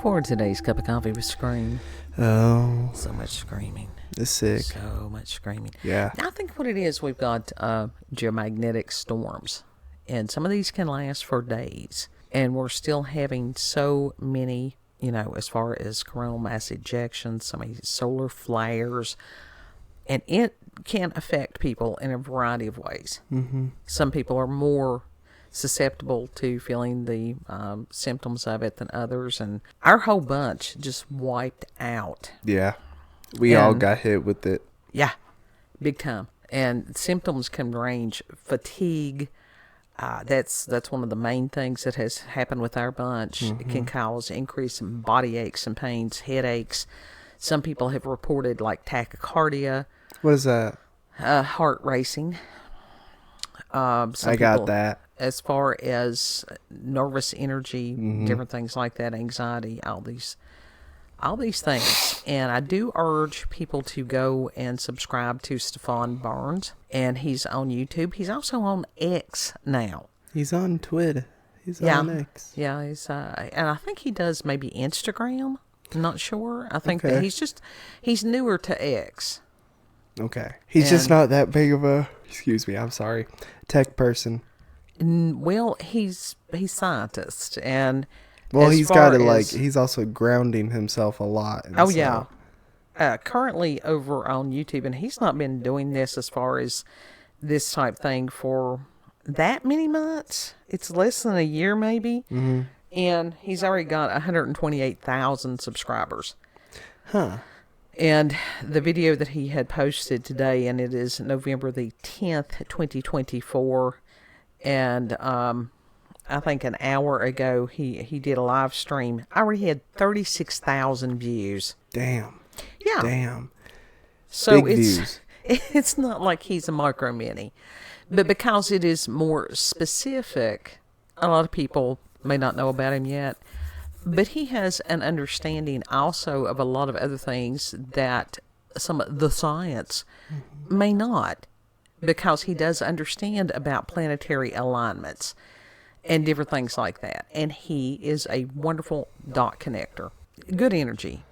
for today's cup of coffee with Scream. Oh. So much screaming. It's sick. So much screaming. Yeah. I think what it is, we've got geomagnetic storms. And some of these can last for days. And we're still having so many, as far as coronal mass ejections, so many solar flares. And it can affect people in a variety of ways. Mm-hmm. Some people are more susceptible to feeling the symptoms of it than others, and our whole bunch just wiped out. Yeah, we all got hit with it. Yeah, big time. And symptoms can range fatigue. That's one of the main things that has happened with our bunch. Mm-hmm. It can cause increase in body aches and pains, headaches. Some people have reported like tachycardia. What is that? Heart racing. I got that. As far as nervous energy, different things like that, anxiety, all these things. And I do urge people to go and subscribe to Stefan Barnes. And he's on YouTube. He's also on X now. He's on Twitter. He's on X. Yeah, and I think he does maybe Instagram. I'm not sure. I think that he's newer to X. Okay. He's just not that big of a, tech person. Well, he's scientist, and he's got to he's also grounding himself a lot. Oh yeah, currently over on YouTube, and he's not been doing this as far as this type thing for that many months. It's less than a year, maybe, and he's already got 128,000 subscribers. Huh. And the video that he had posted today, and it is November the 10th, 2024. And I think an hour ago, he did a live stream. I already had 36,000 views. Damn. Yeah. Damn. So Big views. It's not like he's a micro mini. But because it is more specific, a lot of people may not know about him yet. But he has an understanding also of a lot of other things that some of the science may not. Because he does understand about planetary alignments and different things like that. And he is a wonderful dot connector. Good energy.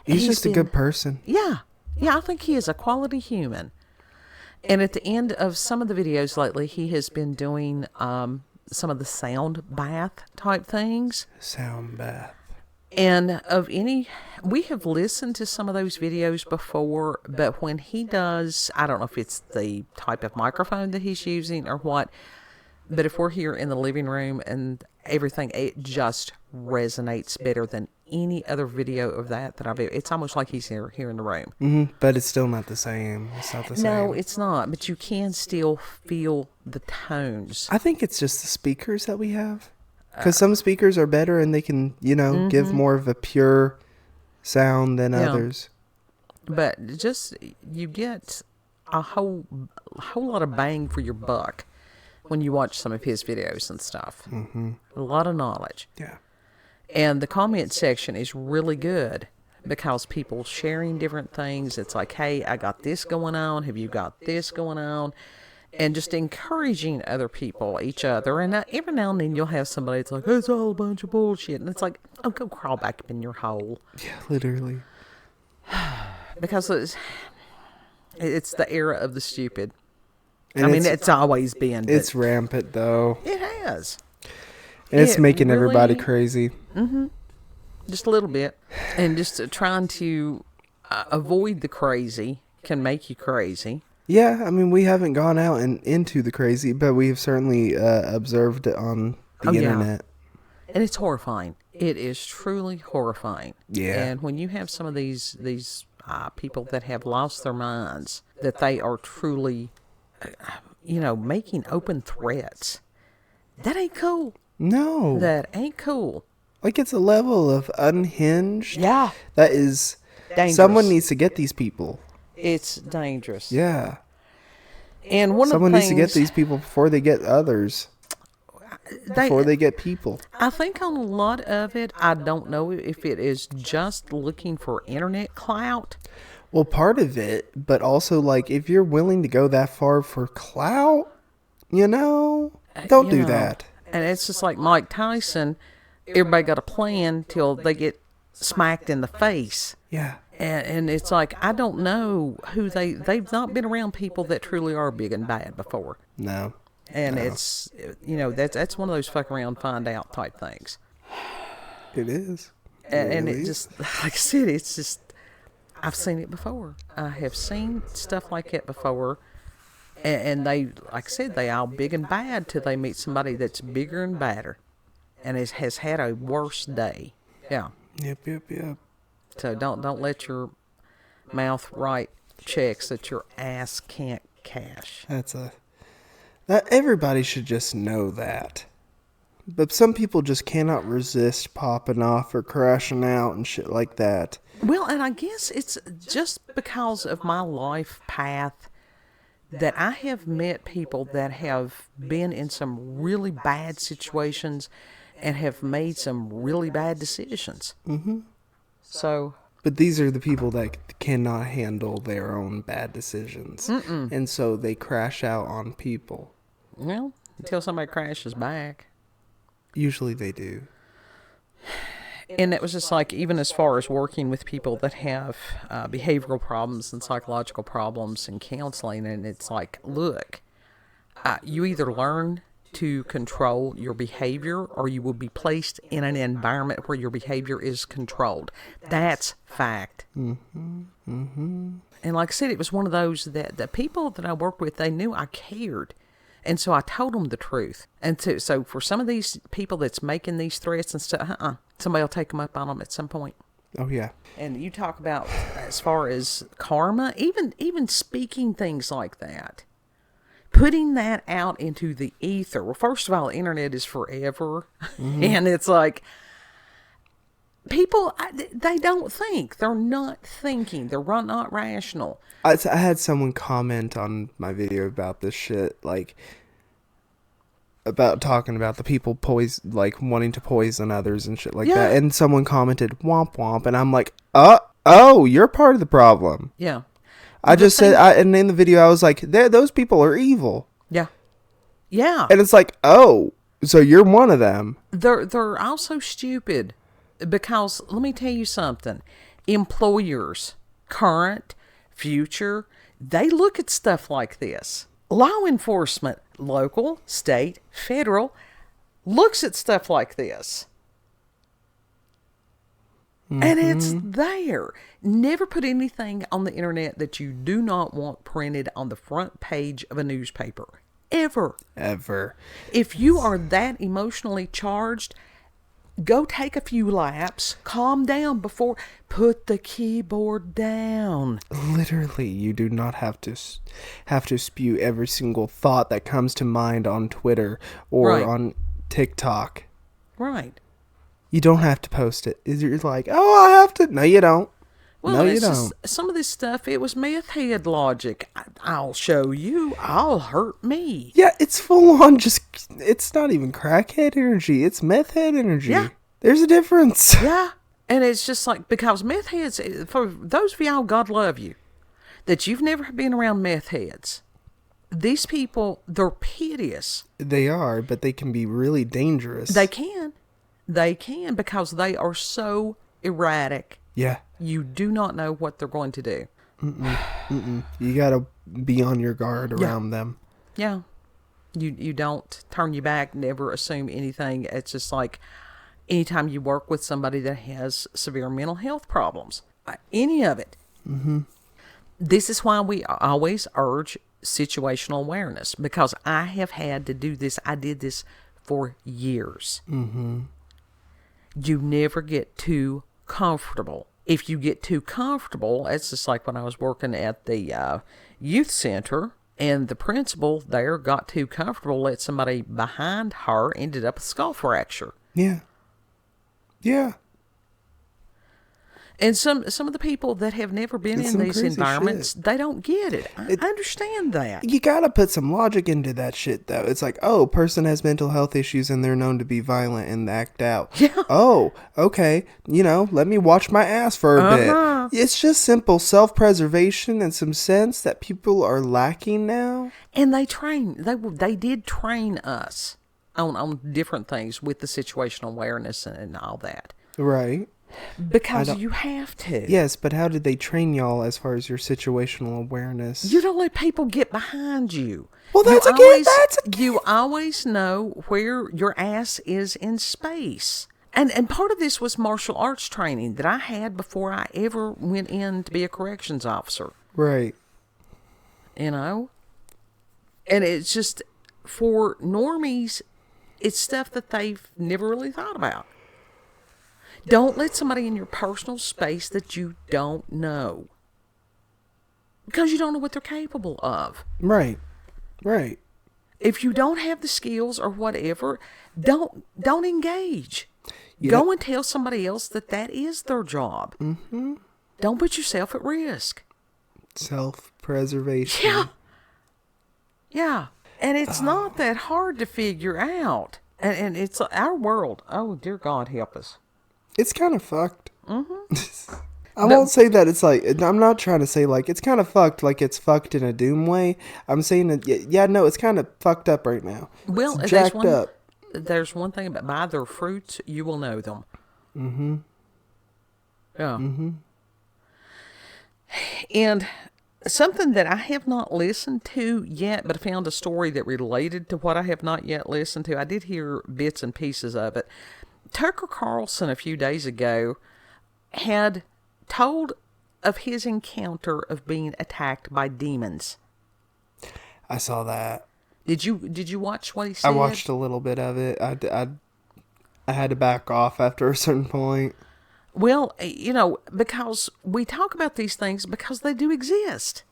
He's just a good person. Yeah. Yeah, I think he is a quality human. And at the end of some of the videos lately, he has been doing some of the sound bath type things. Sound bath. And we have listened to some of those videos before, but when he does, I don't know if it's the type of microphone that he's using or what, but if we're here in the living room and everything, it just resonates better than any other video of that I've ever. It's almost like he's here in the room. Mm-hmm, but it's still not the same. It's not the same. No, it's not, but you can still feel the tones. I think it's just the speakers that we have. Because some speakers are better and they can, give more of a pure sound than others. But just, you get a whole lot of bang for your buck when you watch some of his videos and stuff. Mm-hmm. A lot of knowledge. Yeah. And the comment section is really good because people sharing different things. It's like, hey, I got this going on. Have you got this going on? And just encouraging other people, each other. And every now and then you'll have somebody that's like, it's all a bunch of bullshit. And it's like, oh, go crawl back up in your hole. Yeah, literally. Because it's the era of the stupid. And it's always been. It's rampant, though. It has. And it's making everybody crazy. Mm-hmm. Just a little bit. And just trying to avoid the crazy can make you crazy. Yeah, we haven't gone out and into the crazy, but we have certainly observed it on the internet. And it's horrifying. It is truly horrifying. Yeah. And when you have some of these people that have lost their minds, that they are truly, making open threats, that ain't cool. No. That ain't cool. Like, it's a level of unhinged. Yeah. That is dangerous. Someone needs to get these people. It's dangerous. Yeah. And someone needs to get these people before they get others. Before they get people. I think on a lot of it, I don't know if it is just looking for internet clout. Well, part of it, but also, if you're willing to go that far for clout, don't do that. And it's just like Mike Tyson. Everybody got a plan till they get smacked in the face. Yeah. And it's like, I don't know who they've not been around people that truly are big and bad before. No. And it's, that's one of those fuck around, find out type things. It is. And it just, like I said, it's just, I've seen it before. I have seen stuff like it before. And they, like I said, they all big and bad till they meet somebody that's bigger and badder. And has had a worse day. Yeah. Yep. So don't let your mouth write checks that your ass can't cash. That everybody should just know that. But some people just cannot resist popping off or crashing out and shit like that. Well, and I guess it's just because of my life path that I have met people that have been in some really bad situations and have made some really bad decisions. Mm-hmm. So... But these are the people that cannot handle their own bad decisions. Mm-mm. And so they crash out on people. Well, until somebody crashes back. Usually they do. And it was just like, even as far as working with people that have behavioral problems and psychological problems and counseling, and it's like, look, you either learn to control your behavior or you will be placed in an environment where your behavior is controlled. That's fact. Mm-hmm. Mm-hmm. And like I said, it was one of those that the people that I worked with, they knew I cared. And so I told them the truth. And so for some of these people that's making these threats and stuff, somebody will take them up on them at some point. Oh, yeah. And you talk about as far as karma, even speaking things like that, putting that out into the ether. Well, first of all, the internet is forever. Mm-hmm. And it's like, people, they don't think. They're not thinking. They're not rational. I had someone comment on my video about this shit, like, about talking about the people wanting to poison others and shit like that. And someone commented, womp womp. And I'm like, oh, you're part of the problem. Yeah. I just said, and in the video, I was like, those people are evil. Yeah. Yeah. And it's like, oh, so you're one of them. They're also stupid because, let me tell you something. Employers, current, future, they look at stuff like this. Law enforcement, local, state, federal, looks at stuff like this. Mm-hmm. And it's there. Never put anything on the internet that you do not want printed on the front page of a newspaper. Ever. If you are that emotionally charged, go take a few laps, calm down before, put the keyboard down. Literally, you do not have to spew every single thought that comes to mind on Twitter or on TikTok. Right. You don't have to post it. You're like, oh, I have to. No, you don't. Well, no, you don't. Some of this stuff, it was meth head logic. I'll show you. I'll hurt me. Yeah, it's full on it's not even crackhead energy. It's meth head energy. Yeah. There's a difference. Yeah. And it's just like, because meth heads, for those of y'all, God love you, that you've never been around meth heads. These people, they're piteous. They are, but they can be really dangerous. They can because they are so erratic. Yeah. You do not know what they're going to do. You gotta be on your guard around them. Yeah. You don't turn your back, never assume anything. It's just like anytime you work with somebody that has severe mental health problems, any of it. Mm-hmm. This is why we always urge situational awareness, because I have had to do this. I did this for years. Mm-hmm. You never get too comfortable. If you get too comfortable, it's just like when I was working at the youth center, and the principal there got too comfortable, let somebody behind her ended up with a skull fracture. Yeah. Yeah. And some of the people that have never been in these environments, they don't get it. I understand that. You gotta put some logic into that shit, though. It's like, oh, person has mental health issues and they're known to be violent and act out. Yeah. Oh, okay. Let me watch my ass for a bit. It's just simple self-preservation and some sense that people are lacking now. And they did train us on different things with the situational awareness and all that. Right. Because you have to. Yes, but how did they train y'all as far as your situational awareness? You don't let people get behind you. Well, You always know where your ass is in space. And part of this was martial arts training that I had before I ever went in to be a corrections officer. Right. You know? And it's just, for normies, it's stuff that they've never really thought about. Don't let somebody in your personal space that you don't know. Because you don't know what they're capable of. Right. Right. If you don't have the skills or whatever, don't engage. Yep. Go and tell somebody else that is their job. Mm-hmm. Don't put yourself at risk. Self-preservation. Yeah. Yeah. And it's not that hard to figure out. And it's our world. Oh, dear God, help us. It's kind of fucked. Mm-hmm. I won't say that it's like, I'm not trying to say like, it's kind of fucked, like it's fucked in a doom way. I'm saying that, no, it's kind of fucked up right now. Well, it's jacked up. There's one thing about, by their fruits, you will know them. Mm-hmm. Yeah. Mm-hmm. And something that I have not listened to yet, but I found a story that related to what I have not yet listened to. I did hear bits and pieces of it. Tucker Carlson a few days ago had told of his encounter of being attacked by demons. I saw that. Did you watch what he said? I watched a little bit of it. I had to back off after a certain point. Well, you know, because we talk about these things because they do exist.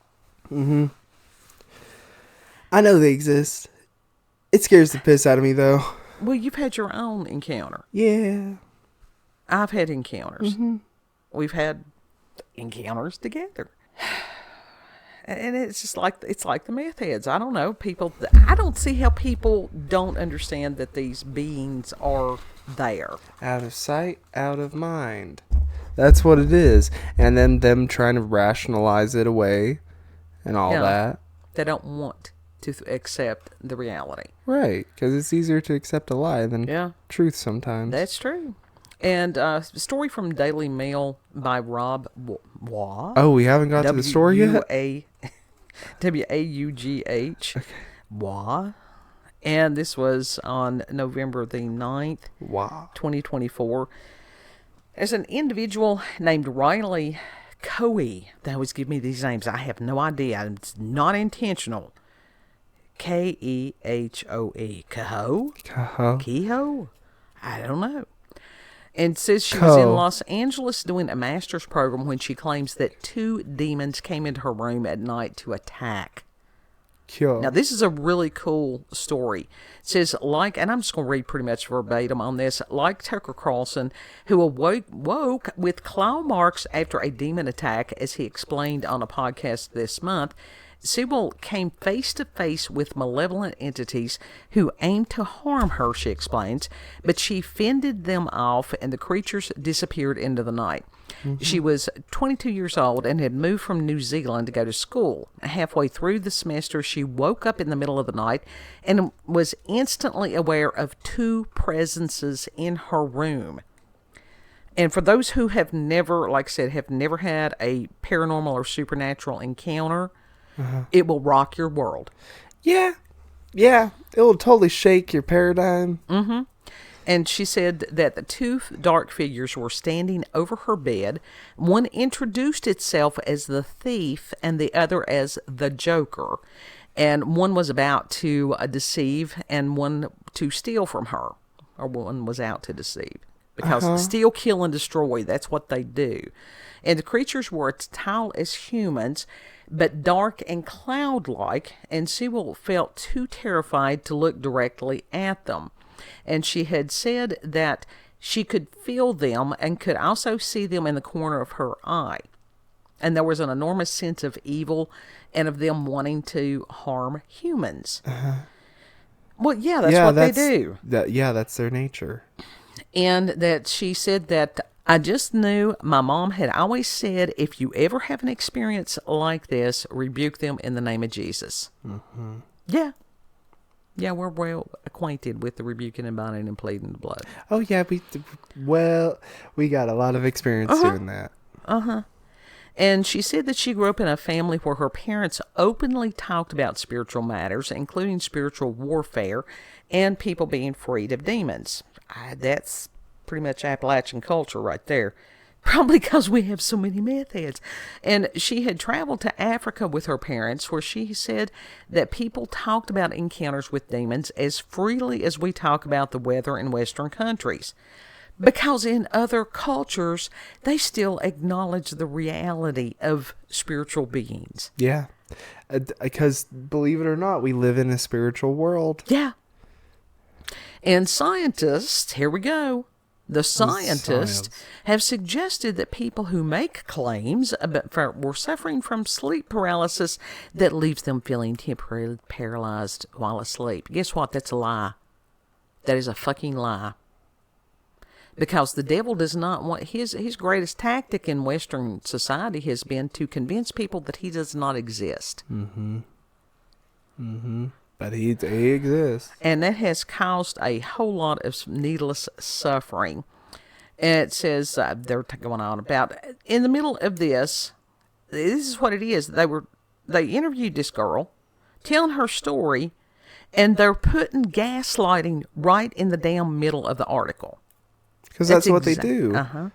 Mm-hmm. I know they exist. It scares the piss out of me, though. Well, you've had your own encounter. Yeah. I've had encounters. Mm-hmm. We've had encounters together. And it's just like, it's like the meth heads. I don't know. I don't see how people don't understand that these beings are there. Out of sight, out of mind. That's what it is. And then them trying to rationalize it away and all that. They don't want to accept the reality. Right. Because it's easier to accept a lie than truth sometimes. That's true. And a story from Daily Mail by Rob Waugh. Oh, we haven't got to the story yet? W-A-U-G-H. Okay. Waugh. And this was on November the 9th, wow, 2024. There's an individual named Riley Coe. They always give me these names. I have no idea. It's not intentional. K-E-H-O-E. Kehoe? Kehoe? I don't know. And says she was in Los Angeles doing a master's program when she claims that 2 demons came into her room at night to attack. Cool. Now, this is a really cool story. It says, and I'm just going to read pretty much verbatim on this, like Tucker Carlson, who woke with claw marks after a demon attack, as he explained on a podcast this month, Sewell came face to face with malevolent entities who aimed to harm her, she explains, but she fended them off and the creatures disappeared into the night. Mm-hmm. She was 22 years old and had moved from New Zealand to go to school. Halfway through the semester, she woke up in the middle of the night and was instantly aware of 2 presences in her room. And for those who have never, like I said, have never had a paranormal or supernatural encounter, it will rock your world. Yeah. Yeah. It will totally shake your paradigm. Mm-hmm. And she said that the 2 dark figures were standing over her bed. One introduced itself as the thief and the other as the Joker. And one was about to deceive and one to steal from her. Or one was out to deceive. Because steal, kill, and destroy, that's what they do. And the creatures were as tall as humans, but dark and cloud-like, and Sewell felt too terrified to look directly at them. And she had said that she could feel them and could also see them in the corner of her eye. And there was an enormous sense of evil and of them wanting to harm humans. Well, yeah, that's what they do. That's their nature. And that she said that, I just knew my mom had always said, if you ever have an experience like this, rebuke them in the name of Jesus. Mm-hmm. Yeah. Yeah, we're well acquainted with the rebuking and binding and pleading the blood. Oh, yeah, we got a lot of experience doing that. And she said that she grew up in a family where her parents openly talked about spiritual matters, including spiritual warfare and people being freed of demons. That's pretty much Appalachian culture right there. Probably because we have so many meth heads. And she had traveled to Africa with her parents, where she said that people talked about encounters with demons as freely as we talk about the weather in Western countries. Because in other cultures, they still acknowledge the reality of spiritual beings. Yeah. Because, believe it or not, we live in a spiritual world. Yeah. And scientists, here we go. The scientists have suggested that people who make claims were suffering from sleep paralysis that leaves them feeling temporarily paralyzed while asleep. Guess what? That's a lie. That is a fucking lie. Because the devil does not want... His greatest tactic in Western society has been to convince people that he does not exist. But he exists. And that has caused a whole lot of needless suffering. And it says, they're going on about, in the middle of this is what it is. They interviewed this girl, telling her story, and they're putting gaslighting right in the damn middle of the article. Because that's what they do.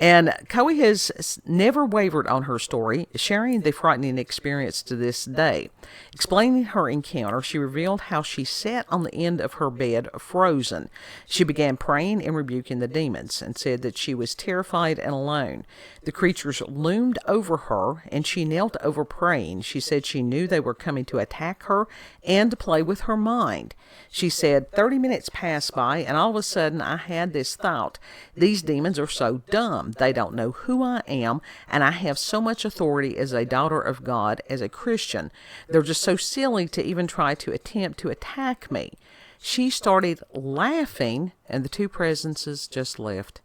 And Coe has never wavered on her story, sharing the frightening experience to this day. Explaining her encounter, she revealed how she sat on the end of her bed, frozen. She began praying and rebuking the demons, and said that she was terrified and alone. The creatures loomed over her, and she knelt over praying. She said she knew they were coming to attack her and to play with her mind. She said, 30 minutes passed by, and all of a sudden I had this thought. These demons are so dumb. They don't know who I am, and I have so much authority as a daughter of God, as a Christian. They're just so silly to even try to attempt to attack me. She started laughing, and the two presences just left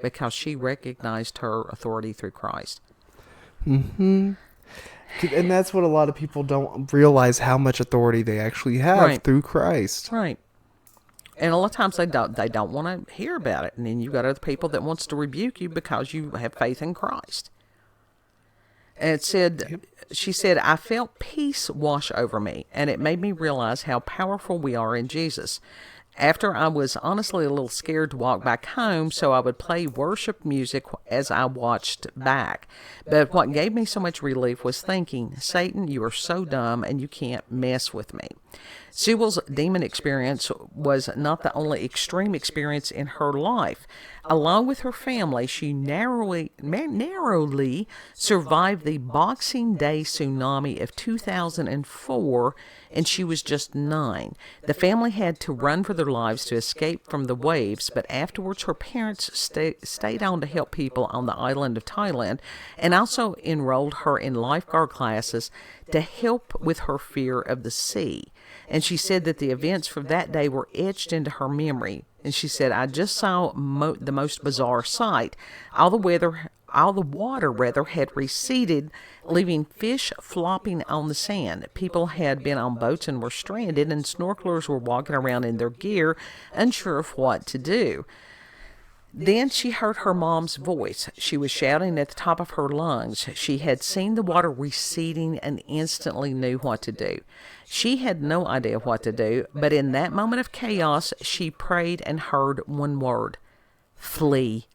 because she recognized her authority through Christ. And that's what a lot of people don't realize, how much authority they actually have through Christ. Right. And a lot of times they don't want to hear about it. And then you've got other people that wants to rebuke you because you have faith in Christ. And it said, she said, I felt peace wash over me, and it made me realize how powerful we are in Jesus. After, I was honestly a little scared to walk back home, so I would play worship music as I watched back. But what gave me so much relief was thinking, Satan, you are so dumb and you can't mess with me. Sewell's demon experience was not the only extreme experience in her life. Along with her family, she narrowly survived the Boxing Day tsunami of 2004, and she was just 9. The family had to run for their lives to escape from the waves, but afterwards her parents stayed on to help people on the island of Thailand, and also enrolled her in lifeguard classes to help with her fear of the sea. And she said that the events from that day were etched into her memory. And she said, I just saw the most bizarre sight. All the water had receded, leaving fish flopping on the sand. People had been on boats and were stranded, and snorkelers were walking around in their gear, unsure of what to do. Then she heard her mom's voice. She was shouting at the top of her lungs. She had seen the water receding and instantly knew what to do. She had no idea what to do, but in that moment of chaos, she prayed and heard one word: flee.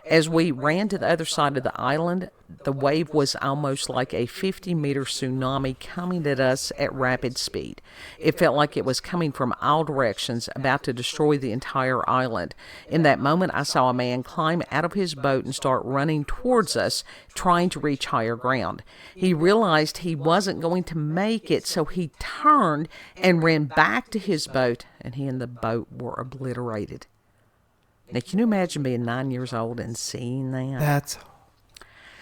As we ran to the other side of the island, the wave was almost like a 50-meter tsunami coming at us at rapid speed. It felt like it was coming from all directions, about to destroy the entire island. In that moment, I saw a man climb out of his boat and start running towards us, trying to reach higher ground. He realized he wasn't going to make it, so he turned and ran back to his boat, and he and the boat were obliterated. Now, can you imagine being 9 years old and seeing that? That's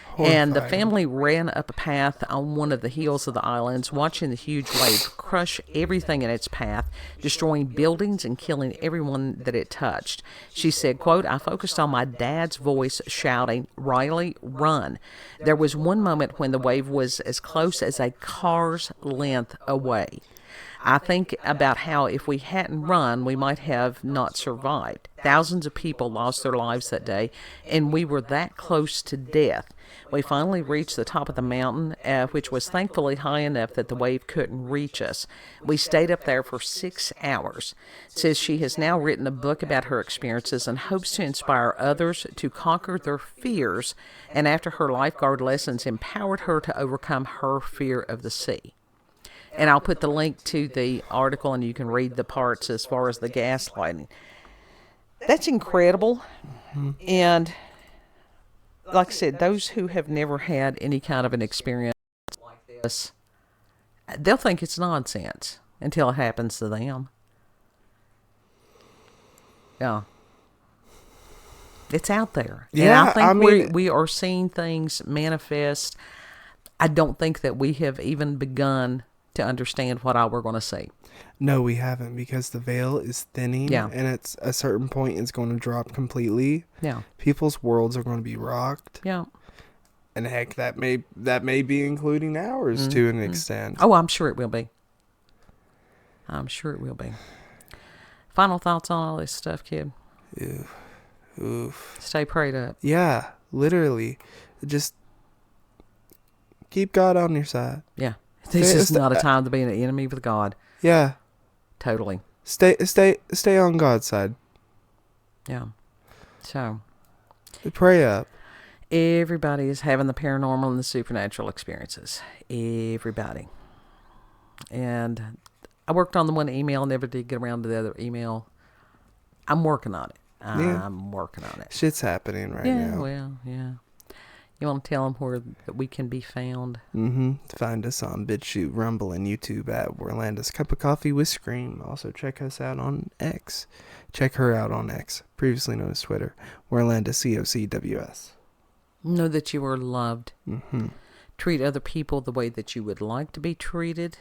horrifying. And the family ran up a path on one of the hills of the islands, watching the huge wave crush everything in its path, destroying buildings and killing everyone that it touched. She said, quote, I focused on my dad's voice shouting, Riley, run. There was one moment when the wave was as close as a car's length away. I think about how if we hadn't run, we might have not survived. Thousands of people lost their lives that day, and we were that close to death. We finally reached the top of the mountain, which was thankfully high enough that the wave couldn't reach us. We stayed up there for 6 hours. It says she has now written a book about her experiences and hopes to inspire others to conquer their fears, and after her lifeguard lessons empowered her to overcome her fear of the sea. And I'll put the link to the article, and you can read the parts as far as the gaslighting. That's incredible. Mm-hmm. And like I said, those who have never had any kind of an experience like this, they'll think it's nonsense until it happens to them. Yeah. It's out there. Yeah, and I think we are seeing things manifest. I don't think that we have even begun to understand what all we're going to see. No, we haven't, because the veil is thinning, and at a certain point it's going to drop completely. Yeah, people's worlds are going to be rocked. Yeah, and heck, that may be including ours to an extent. Oh, I'm sure it will be. I'm sure it will be. Final thoughts on all this stuff, kid? Oof. Stay prayed up. Yeah, literally, just keep God on your side. Yeah. This is not a time to be an enemy with God. Yeah. Totally. Stay on God's side. Yeah. So. Pray up. Everybody is having the paranormal and the supernatural experiences. Everybody. And I worked on the one email, never did get around to the other email. I'm working on it. I'm working on it. Shit's happening right now. Yeah, well, yeah. You want to tell them where we can be found? Find us on BitChute, Rumble, and YouTube at Warlanda's Cup of Coffee with Scream. Also, check us out on X. Check her out on X, previously known as Twitter, Warlanda COCWS. Know that you are loved. Treat other people the way that you would like to be treated.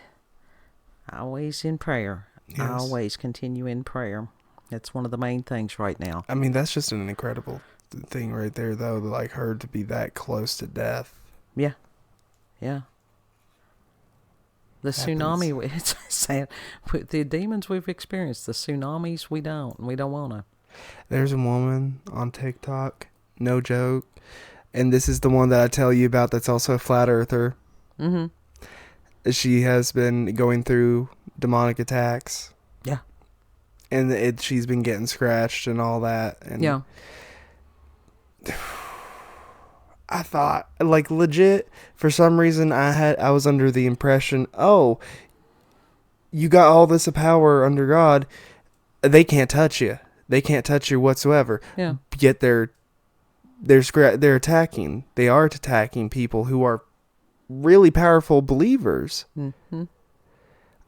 Always in prayer. Yes. Always continue in prayer. That's one of the main things right now. I mean, that's just an incredible thing right there, though, like her to be that close to death. Yeah. The tsunami, it's sad. The demons we've experienced, the tsunamis we don't want to. There's a woman on TikTok, no joke, and this is the one that I tell you about that's also a flat earther. She has been going through demonic attacks. Yeah. And she's been getting scratched and all that. And yeah. I thought, like, legit, for some reason I was under the impression, oh, you got all this power under God, they can't touch you. They can't touch you whatsoever. Yeah. Yet they're attacking. They are attacking people who are really powerful believers.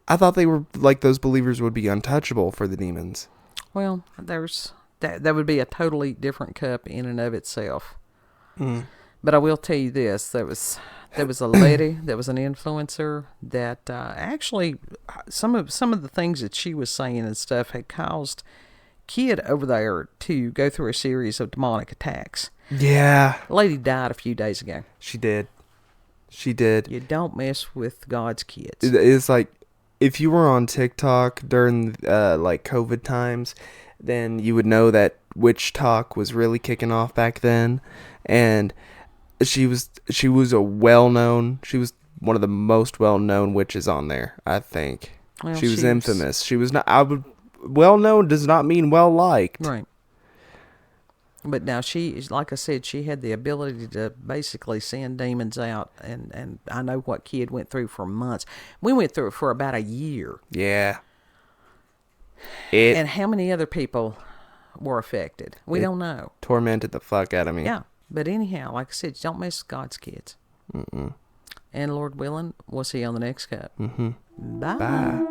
I thought they were, like, those believers would be untouchable for the demons. Well, that would be a totally different cup in and of itself. But I will tell you this: there was a lady that was an influencer that actually some of the things that she was saying and stuff had caused kid over there to go through a series of demonic attacks. Yeah, lady died a few days ago. She did. You don't mess with God's kids. It's like, if you were on TikTok during like COVID times, then you would know that witch talk was really kicking off back then, and she was one of the most well-known witches on there, I think. Well, she was infamous. She was not. Well-known does not mean well-liked. Right. But now like I said, she had the ability to basically send demons out, and I know what kid went through for months. We went through it for about a year. Yeah. And how many other people were affected? We don't know. Tormented the fuck out of me. Yeah. But anyhow, like I said, don't mess with God's kids. And Lord willing, we'll see you on the next cup. Bye.